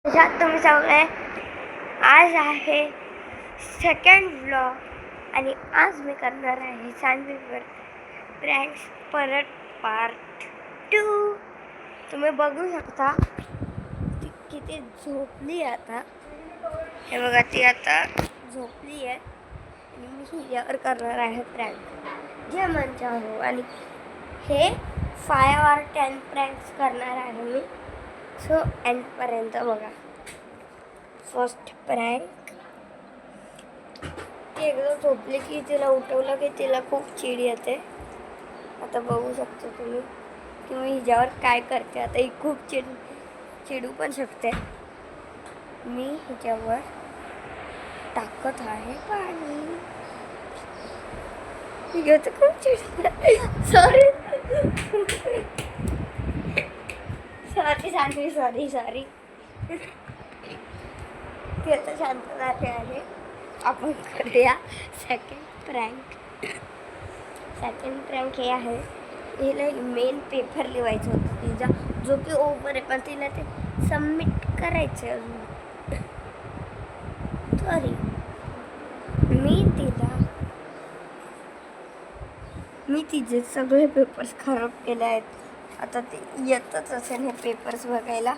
कशात तुम्ही सगळे. आज आहे सेकंड व्लॉग आणि आज मी करणार आहे सँडविचवर प्रँक्स परत पार्ट 2. तुम्ही बघू शकता ती किती झोपली आता. हे बघा, ती आता झोपली आहे आणि मी हिच्यावर करणार आहे प्रँक जे म्हणते हो. आणि हे 5 or 10 प्रँक्स करणार आहे मी. सो एंडपर्यंत बघा. फर्स्ट प्रँक, ती एकदा झोपली की तिला उठवलं की तिला खूप चिड येते. आता बघू शकतो तुम्ही की मी हिच्यावर काय करते. आता ही खूप चिडू पण शकते. मी हिच्यावर टाकत आहे पाणी. ही तर खूप चिड. Sorry sorry. ती आता शांत झाली आहे. आपण करूया सेकंड प्रँक हे आहे, हिला मेन पेपर लिहायचं होतं तिचा, जो की ओव्हर आहे, पण तिला ते सबमिट करायचं आहे अजून. सॉरी, मी तिचे सगळे पेपर्स खराब केले आहेत. आता ते येतच असेल हे पेपर्स बघायला.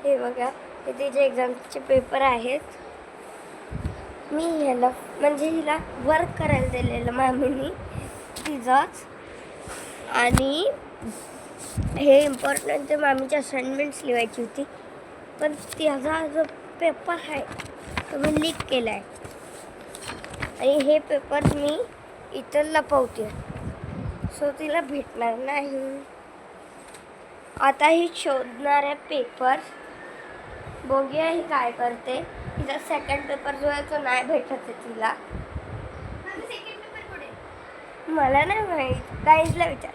हे बघा, हे तिचे एक्झामचे पेपर आहेत. मी ह्याला म्हणजे हिला वर्क करायला दिलेलं मामीनी तिचाच. आणि हे इम्पॉर्टंट मामीची असाइनमेंट्स लिहायची होती, पण त्याचा जो पेपर आहे तो मी लीक केला आहे. आणि हे पेपर मी इथं लपवते, सो तिला भेटणार नाही. आता ही शोधणार आहे पेपर. बघूया ही काय करते. तिचा सेकंड पेपर जो आहे तो नाही भेटत आहे तिला. मला नाही माहीत. गाईजला विचार.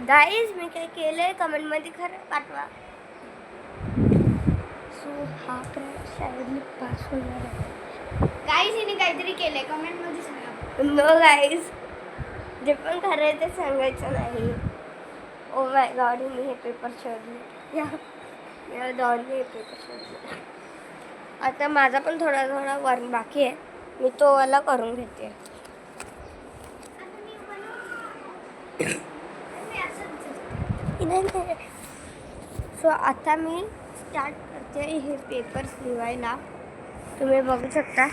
गाईज, मी काय केलंय कमेंटमध्ये खरं पाठवा. सो हा शाळेत पास होणार आहे. गाईज, हिने काहीतरी केलंय, कमेंटमध्ये सांगा. नो गाईज, जे पण खरं आहे ते सांगायचं नाही. ओ माय गॉड, मी हे पेपर शोधले. या डॉलने हे पेपर शोधले. आता माझा पण थोडा वर्क बाकी आहे, मी तो वाला करून घेते. सो आता मी स्टार्ट करते हे पेपर्स लिहायला. तुम्ही बघू शकता.